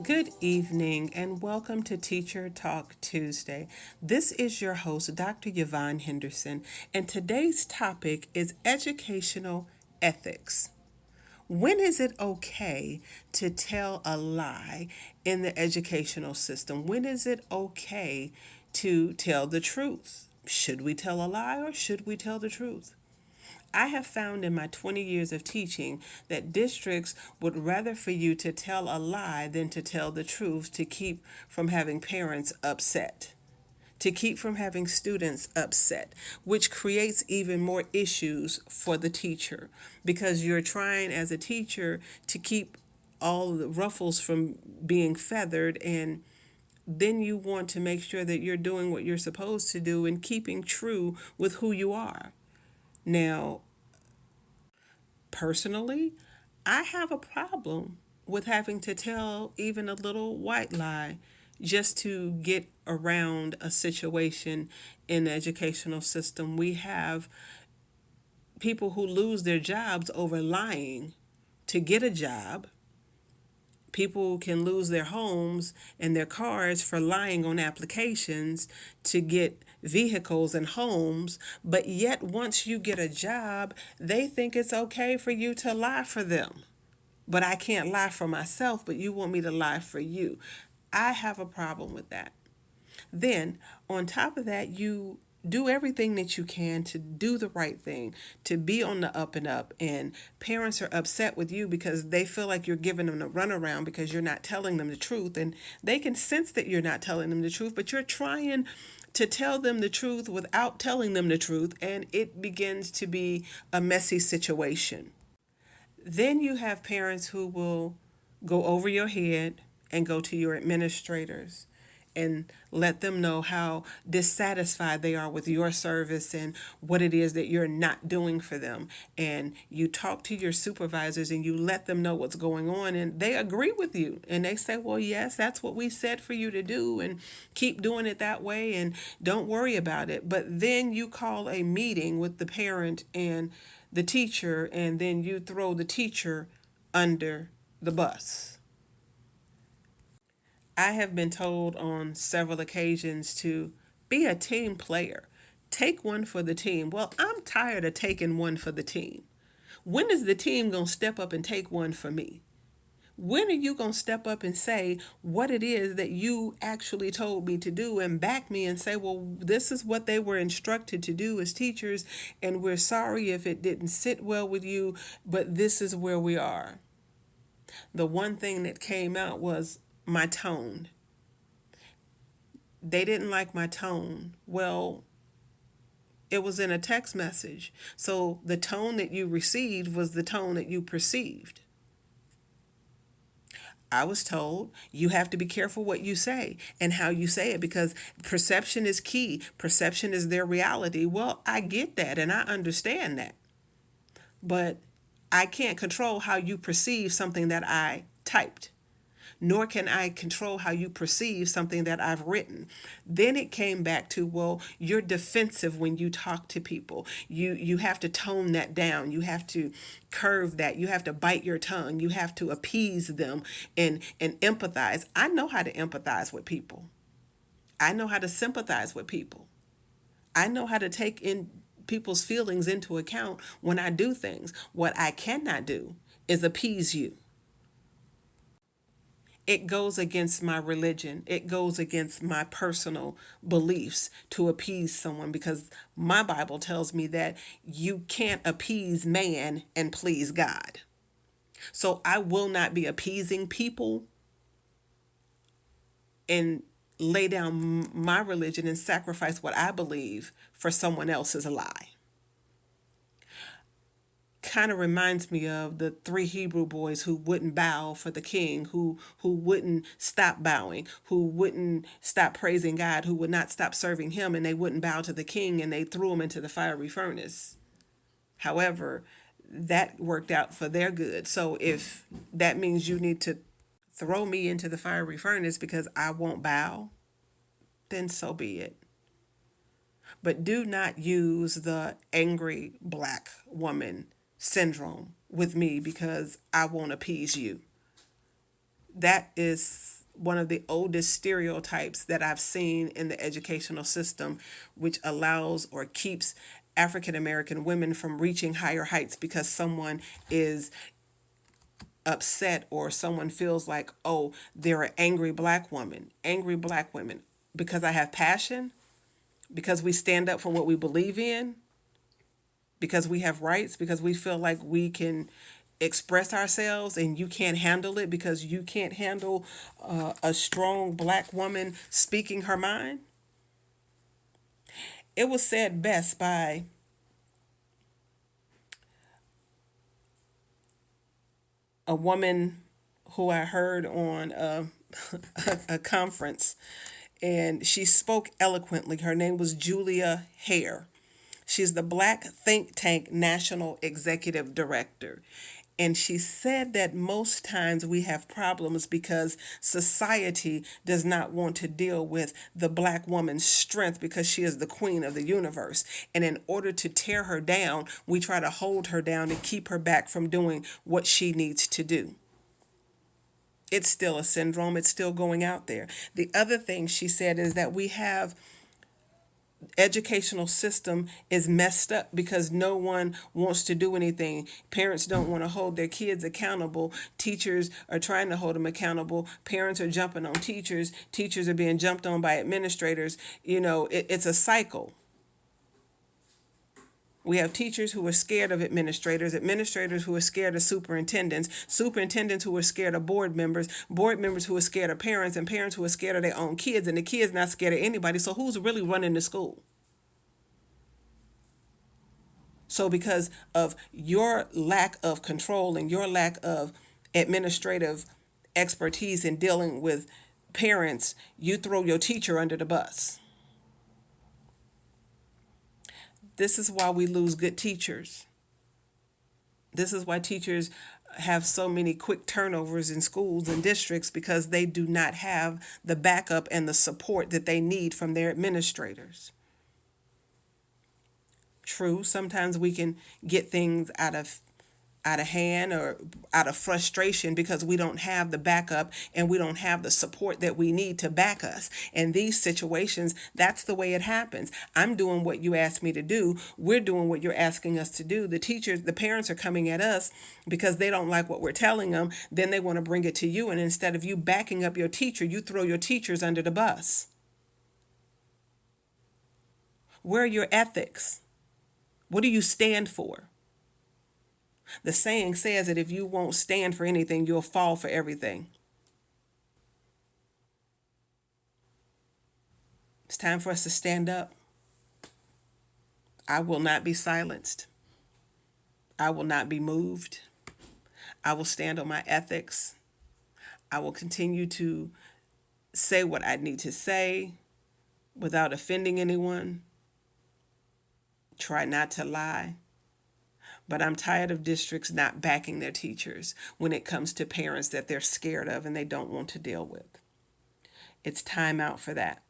Good evening and welcome to Teacher Talk Tuesday. This is your host, Dr. Yvonne Henderson, and today's topic is educational ethics. When is it okay to tell a lie in the educational system? When is it okay to tell the truth? Should we tell a lie or should we tell the truth? I have found in my 20 years of teaching that districts would rather for you to tell a lie than to tell the truth to keep from having parents upset, to keep from having students upset, which creates even more issues for the teacher because you're trying as a teacher to keep all the ruffles from being feathered, and then you want to make sure that you're doing what you're supposed to do and keeping true with who you are. Now, personally, I have a problem with having to tell even a little white lie just to get around a situation in the educational system. We have people who lose their jobs over lying to get a job. People can lose their homes and their cars for lying on applications to get vehicles and homes, but yet once you get a job, they think it's okay for you to lie for them. But I can't lie for myself, but you want me to lie for you. I have a problem with that. Then, on top of that, you do everything that you can to do the right thing, to be on the up and up. And parents are upset with you because they feel like you're giving them the runaround because you're not telling them the truth. And they can sense that you're not telling them the truth, but you're trying to tell them the truth without telling them the truth. And it begins to be a messy situation. Then you have parents who will go over your head and go to your administrators and let them know how dissatisfied they are with your service and what it is that you're not doing for them. And you talk to your supervisors and you let them know what's going on, and they agree with you. And they say, well, yes, that's what we said for you to do, and keep doing it that way and don't worry about it. But then you call a meeting with the parent and the teacher, and then you throw the teacher under the bus. I have been told on several occasions to be a team player. Take one for the team. Well, I'm tired of taking one for the team. When is the team going to step up and take one for me? When are you going to step up and say what it is that you actually told me to do and back me and say, well, this is what they were instructed to do as teachers, and we're sorry if it didn't sit well with you, but this is where we are. The one thing that came out was my tone. They didn't like my tone. Well, it was in a text message. So the tone that you received was the tone that you perceived. I was told you have to be careful what you say and how you say it because perception is key. Perception is their reality. Well, I get that and I understand that. But I can't control how you perceive something that I typed, nor can I control how you perceive something that I've written. Then it came back to, well, you're defensive when you talk to people. You have to tone that down. You have to curve that. You have to bite your tongue. You have to appease them and empathize. I know how to empathize with people. I know how to sympathize with people. I know how to take in people's feelings into account when I do things. What I cannot do is appease you. It goes against my religion. It goes against my personal beliefs to appease someone because my Bible tells me that you can't appease man and please God. So I will not be appeasing people and lay down my religion and sacrifice what I believe for someone else's lie. Kind of reminds me of the three Hebrew boys who wouldn't bow for the king, who wouldn't stop bowing, who wouldn't stop praising God, who would not stop serving him, and they wouldn't bow to the king, and they threw him into the fiery furnace. However, that worked out for their good. So if that means you need to throw me into the fiery furnace because I won't bow, then so be it. But do not use the angry black woman syndrome with me because I won't appease you. That is one of the oldest stereotypes that I've seen in the educational system, which allows or keeps African American women from reaching higher heights because someone is upset or someone feels like, oh, they're an angry black woman. Angry black women. Because I have passion, because we stand up for what we believe in, because we have rights, because we feel like we can express ourselves and you can't handle it because you can't handle a strong black woman speaking her mind. It was said best by a woman who I heard on a conference, and she spoke eloquently. Her name was Julia Hare. She's the Black Think Tank National Executive Director. And she said that most times we have problems because society does not want to deal with the black woman's strength because she is the queen of the universe. And in order to tear her down, we try to hold her down and keep her back from doing what she needs to do. It's still a syndrome, it's still going out there. The other thing she said is that we have educational system is messed up because no one wants to do anything. Parents don't want to hold their kids accountable. Teachers are trying to hold them accountable. Parents are jumping on teachers. Teachers are being jumped on by administrators. It's a cycle. We have teachers who are scared of administrators, administrators who are scared of superintendents, superintendents who are scared of board members who are scared of parents, and parents who are scared of their own kids, and the kids not scared of anybody. So who's really running the school? So because of your lack of control and your lack of administrative expertise in dealing with parents, you throw your teacher under the bus. This is why we lose good teachers. This is why teachers have so many quick turnovers in schools and districts because they do not have the backup and the support that they need from their administrators. True, sometimes we can get things out of hand or out of frustration because we don't have the backup and we don't have the support that we need to back us. In these situations, that's the way it happens. I'm doing what you asked me to do. We're doing what you're asking us to do. The parents are coming at us because they don't like what we're telling them. Then they want to bring it to you. And instead of you backing up your teacher, you throw your teachers under the bus. Where are your ethics? What do you stand for? The saying says that if you won't stand for anything, you'll fall for everything. It's time for us to stand up. I will not be silenced. I will not be moved. I will stand on my ethics. I will continue to say what I need to say without offending anyone. Try not to lie. But I'm tired of districts not backing their teachers when it comes to parents that they're scared of and they don't want to deal with. It's time out for that.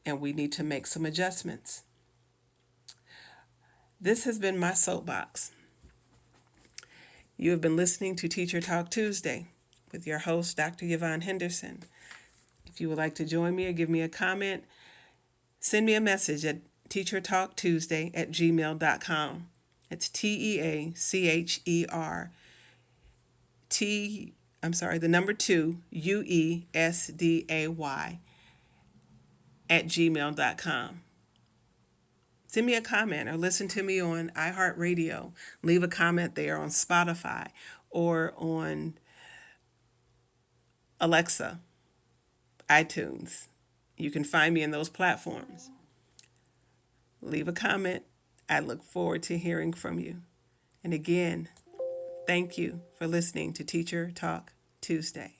And we need to make some adjustments. This has been my soapbox. You have been listening to Teacher Talk Tuesday with your host, Dr. Yvonne Henderson. If you would like to join me or give me a comment, send me a message at teachertalktuesday@gmail.com. It's the number 2, UESDAY @gmail.com. Send me a comment or listen to me on iHeartRadio. Leave a comment there on Spotify or on Alexa, iTunes. You can find me in those platforms. Leave a comment. I look forward to hearing from you. And again, thank you for listening to Teacher Talk Tuesday.